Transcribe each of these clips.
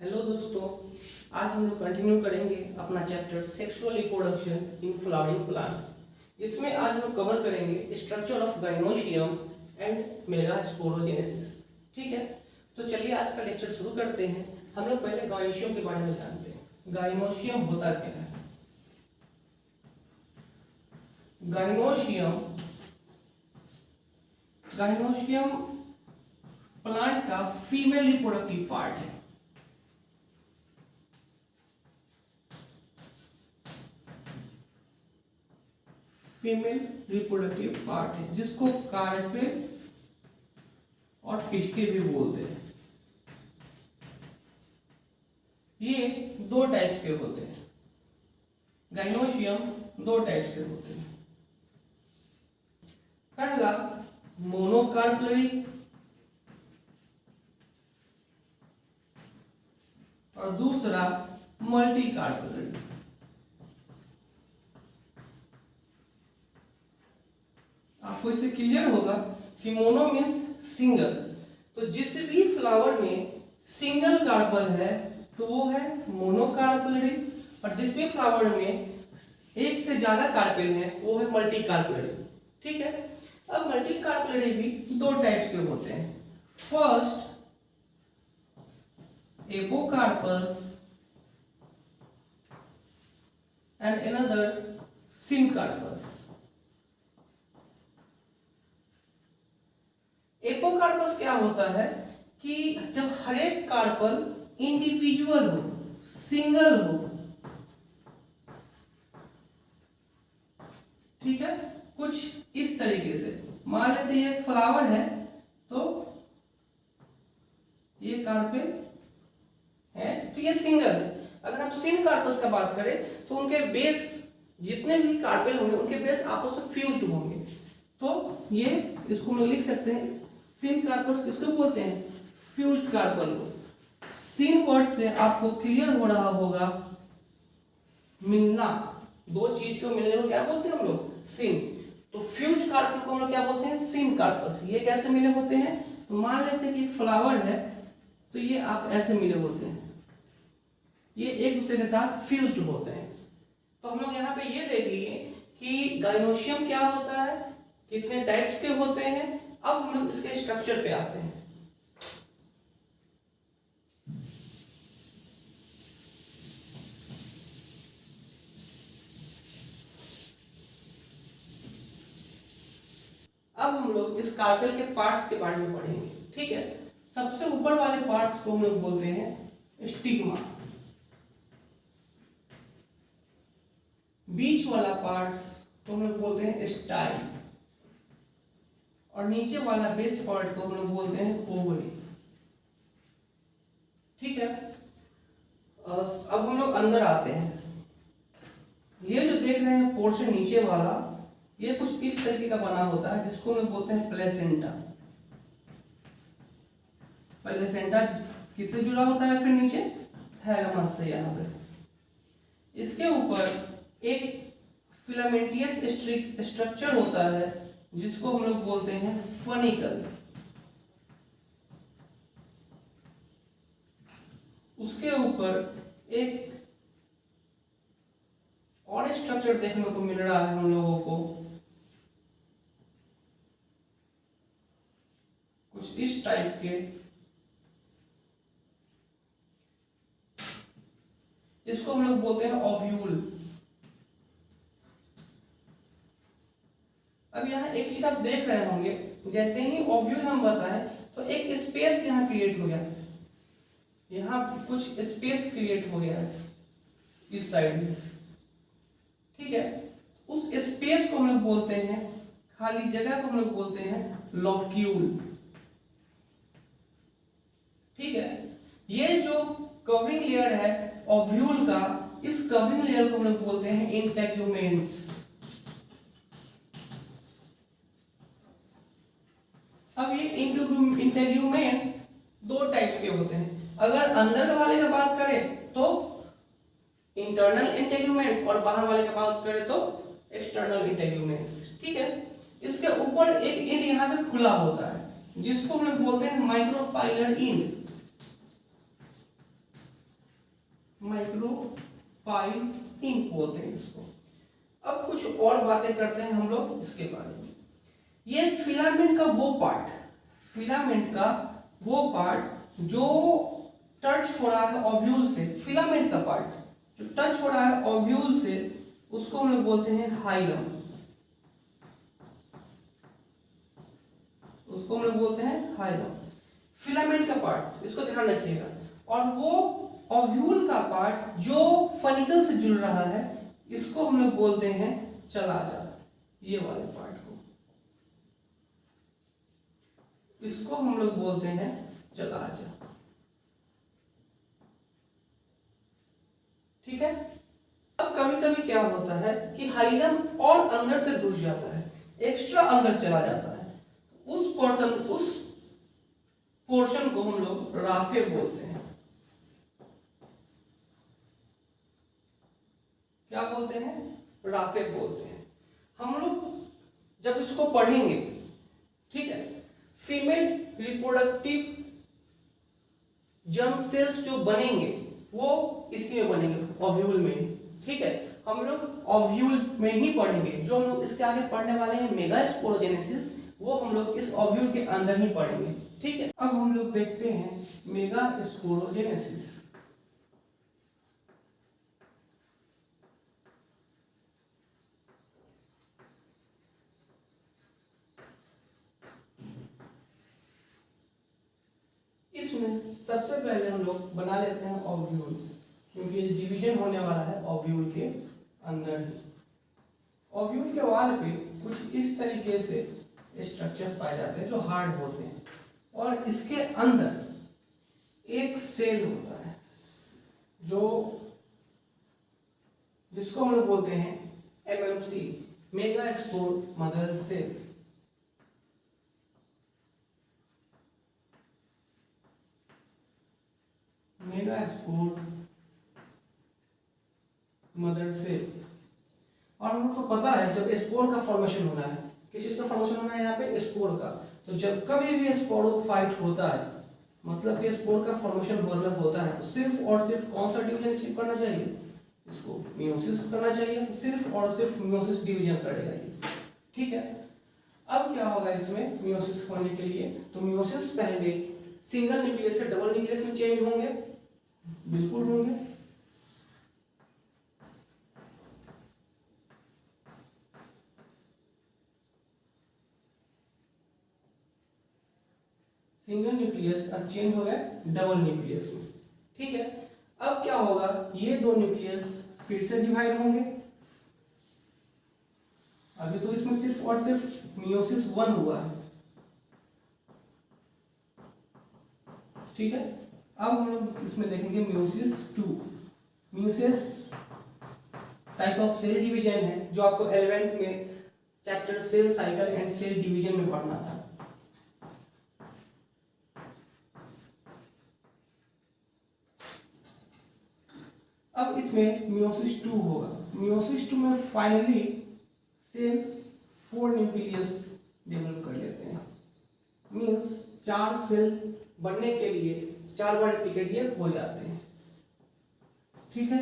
Hello दोस्तों, आज हम लोग कंटिन्यू करेंगे अपना chapter sexual reproduction in flowering plants. इसमें आज हम लोग कवर करेंगे structure of gynoecium and megasporogenesis. ठीक है, तो चलिए आज का लेक्चर शुरू करते हैं। हम लोग पहले गाइनोशियम के बारे में जानते हैं। गाइनोशियम होता क्या है? गाइनोशियम प्लांट का फीमेल रिप्रोडक्टिव पार्ट है। फीमेल रिप्रोडक्टिव पार्ट है जिसको कार्पेल और पिस्टिल भी बोलते हैं। ये दो टाइप्स के होते हैं। गाइनोशियम दो टाइप्स के होते हैं। पहला मोनोकार्पलरी और दूसरा मल्टीकार्पलरी। आपको इससे क्लियर होगा कि मोनो मीन्स सिंगल, तो जिस भी फ्लावर में सिंगल कार्पल है तो वो है मोनोकार्पलरी, और जिस भी फ्लावर में एक से ज्यादा कार्पेल है वो है मल्टीकार्पलरी। ठीक है, अब मल्टीकार्पलरी भी दो टाइप्स के होते हैं। First apocarpous and another syncarpous. Apocarpous क्या होता है कि जब हर एक कार्पल इंडिविजुअल हो, सिंगल हो, ठीक है, कुछ इस तरीके से मान लेते हैं एक फ्लावर है तो ये कार्पेल है तो ये सिंगल है। अगर हम सिनकार्पस का बात करें तो उनके बेस जितने भी कार्पेल होंगे उनके बेस आपस में फ्यूज्ड होंगे, तो ये इसको हम लोग लिख सकते हैं सिनकार्पस। किसको बोलते हैं? फ्यूज्ड कार्पल को। सिन वर्ड से आपको क्लियर हो रहा होगा मिलना, दो चीज को मिलने को क्या बोलते हैं हम लोग? सिन। तो फ्यूज्ड कार्पल को हम लोग क्या बोलते हैं? सिनकार्पस। ये कैसे मिले होते हैं? तो मान लेते हैं कि एक फ्लावर है तो ये आप ऐसे मिले होते हैं, ये एक दूसरे के साथ फ्यूज्ड होते हैं। तो हम लोग यहाँ पे ये देख लिए कि गाइनोशियम क्या होता है, कितने टाइप्स के होते हैं। अब हम लोग इसके स्ट्रक्चर पे आते हैं। अब हम लोग इस कार्पेल के पार्ट्स के बारे में पढ़ेंगे। ठीक है, सबसे ऊपर वाले पार्ट्स को हम लोग बोलते हैं स्टिग्मा, बीच वाला पार्ट्स को हम लोग बोलते हैं स्टाइल, और नीचे वाला बेस पार्ट को हम लोग बोलते हैं ओवरी। ठीक है, अब हम लोग अंदर आते हैं। ये जो देख रहे हैं पोर्शन नीचे वाला, ये कुछ इस तरीके का बना होता है जिसको हम लोग बोलते हैं प्लेसेंटा। प्लेसेंटा किससे जुड़ा होता है? फिर नीचे थैलेमस से। यहाँ पे इसके ऊपर एक फिलामेंटियस स्ट्रक्चर होता है जिसको हम लोग बोलते हैं फनिकल। उसके ऊपर एक और स्ट्रक्चर देखने को मिल रहा है हम लोगों को, कुछ इस टाइप के। इसको हम लोग बोलते हैं ओव्यूल। अब यहाँ एक चीज आप देख रहे होंगे, जैसे ही ओव्यूल हम बताएं तो एक स्पेस यहाँ क्रिएट हो गया, यहाँ कुछ स्पेस क्रिएट हो गया है इस साइड में। ठीक है, उस स्पेस को हम लोग बोलते हैं, खाली जगह को हम लोग बोलते हैं लॉक्यूल। ठीक है, ये जो कवरिंग लेयर है ओव्यूल का, इस कवरिंग लेयर को हम लोग बोलते हैं इंटेग्यूमेंट्स। अब ये इंटेग्यूमेंट्स दो टाइप्स के होते हैं। अगर अंदर वाले का बात करें तो इंटरनल इंटेग्यूमेंट्स, और बाहर वाले का बात करें तो एक्सटर्नल इंटेग्यूमेंट्स। ठीक है, इसके ऊपर एक इंड यहाँ पे खुला होता है जिसको हम लोग बोलते हैं माइक्रोपाइलर इंड। माइक्रोपाइल इंक बोलते हैं इसको। अब कुछ और बातें करते हैं हम लोग इसके बारे में। ये फिलामेंट का वो पार्ट जो टच हो रहा है ओव्यूल से, फिलामेंट का पार्ट जो टच हो रहा है ओव्यूल से, उसको हम लोग बोलते हैं हाइलम। उसको हम लोग बोलते हैं हाइलम, फिलामेंट का पार्ट, इसको ध्यान रखिएगा। और वो ओव्यूल का पार्ट जो फनिकल से जुड़ रहा है, इसको हम लोग बोलते हैं चलाजा। ये वाले पार्ट को, इसको हम लोग बोलते हैं चलाजा। ठीक है। अब कभी कभी क्या होता है कि हाइलम और अंदर तक घुस जाता है, एक्स्ट्रा अंदर चला जाता है, उस पोर्शन को हम लोग राफे बोलते हैं। क्या बोलते हैं? राफे बोलते हैं। हम लोग जब इसको पढ़ेंगे, ठीक है, फीमेल रिप्रोडक्टिव जर्म सेल्स जो बनेंगे वो इसी में बनेंगे, ओव्यूल में ही। ठीक है, हम लोग ओव्यूल में ही पढ़ेंगे। जो हम लोग इसके आगे पढ़ने वाले हैं मेगास्पोरोजेनेसिस, वो हम लोग इस ओव्यूल के अंदर ही पढ़ेंगे। ठीक है, अब हम लोग देखते हैं मेगास्पोरोजेनेसिस। इसमें सबसे पहले हम लोग बना लेते हैं ओव्यूल, क्योंकि डिवीजन होने वाला है ओव्यूल के अंदर ही। ओव्यूल के वाल पे कुछ इस तरीके से स्ट्रक्चर्स पाए जाते हैं जो हार्ड होते हैं, और इसके अंदर एक सेल होता है जिसको हम लोग बोलते हैं MMC, megaspore mother cell. Megaspore mother cell. और हम लोग को पता है जब स्पोर का फॉर्मेशन होना है, किस चीज का फॉर्मेशन होना है यहाँ पे? स्पोर का। तो जब कभी भी स्पोरोफाइट होता है, मतलब कि स्पोर का फॉर्मेशन होता है, तो सिर्फ और सिर्फ कौन सा डिवीजन करना चाहिए? इसको मियोसिस करना चाहिए। सिर्फ और सिर्फ मियोसिस डिवीजन करेगा ये। ठीक है। अब क्या होगा इसमें मियोसिस होने के लिए? तो मियोसिस पहले सिंगल न्यूक्लियस से डबल न्यूक्लियस में चेंज होंगे, बिल्कुल होंगे। सिंगल न्यूक्लियस अब चेंज हो गया डबल न्यूक्लियस में। ठीक है। अब क्या होगा? ये दो न्यूक्लियस फिर से डिवाइड होंगे। अभी तो इसमें सिर्फ और सिर्फ मियोसिस 1 हुआ है। ठीक है। अब हम लोग इसमें देखेंगे meiosis 2। Meiosis type of cell division है जो आपको 11th में chapter cell cycle and cell division में पढ़ना था। अब इसमें मियोसिस 2 होगा। मियोसिस 2 में फाइनली सेल 4 न्यूक्लियस डेवलप कर लेते हैं। मीन्स 4 सेल बनने के लिए 4 बार रेप्लिकेट ये हो जाते हैं। ठीक है।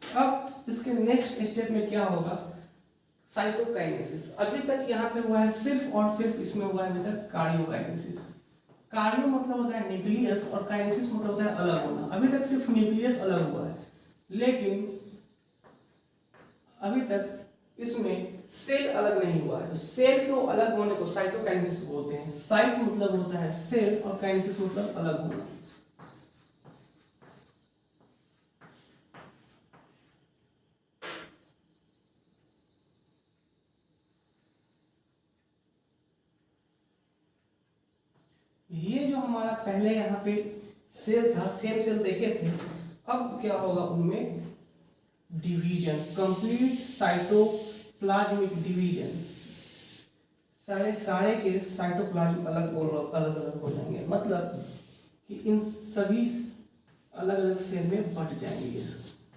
अब इसके नेक्स्ट स्टेप में क्या होगा? साइटोकाइनेसिस। अभी तक यहाँ पे हुआ है सिर्फ और सिर्फ इसमें हुआ है अभी तक कार्डियोकाइनेसिस। कार्डियो मतलब होता है न्यूक्लियस और काइनेसिस मतलब होता है अलग होना। अभी तक सिर्फ न्यूक्लियस अलग हुआ है, लेकिन अभी तक इसमें सेल अलग नहीं हुआ है। तो सेल को अलग होने को साइटोकाइनेसिस बोलते हैं। साइट मतलब होता है सेल और काइनेसिस मतलब अलग होना। ये जो हमारा पहले यहाँ पे सेल था, सेम सेल देखे थे, अब क्या होगा उनमें? Division, complete cytoplasmic division. सारे के साइटोप्लाज्म अलग अलग हो जाएंगे, मतलब कि इन सभी अलग अलग सेल में बट जाएंगे। ये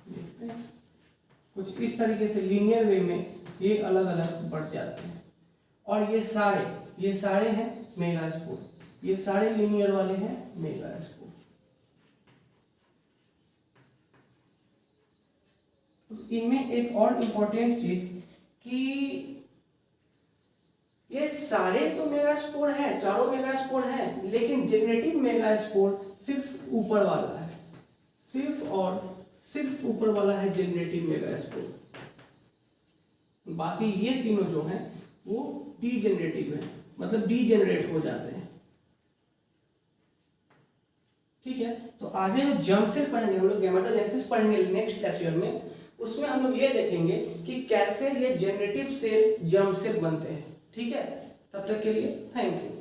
देखते हैं कुछ इस तरीके से लीनियर वे में ये अलग अलग बढ़ जाते हैं। और ये सारे हैं मेगास्पोर, ये सारे लीनियर वाले हैं मेगास्पोर। इनमें एक और इम्पोर्टेंट चीज कि ये सारे तो मेगास्पोर हैं, चारों मेगास्पोर हैं, लेकिन जेनरेटिव मेगास्पोर सिर्फ ऊपर वाला है, सिर्फ और सिर्फ ऊपर वाला है जेनरेटिव मेगास्पोर। बाकी ये तीनों जो हैं वो डीजेनरेटिव है, मतलब डीजेनरेट हो जाते हैं। ठीक है, तो आगे जो जर्म सेल पढ़ेंगे हम लोग, गैमेटोजेनेसिस पढ़ेंगे नेक्स्ट लेक्चर में। उसमें हम लोग ये देखेंगे कि कैसे ये जेनरेटिव सेल जर्म सेल बनते हैं। ठीक है, तब तक के लिए थैंक यू।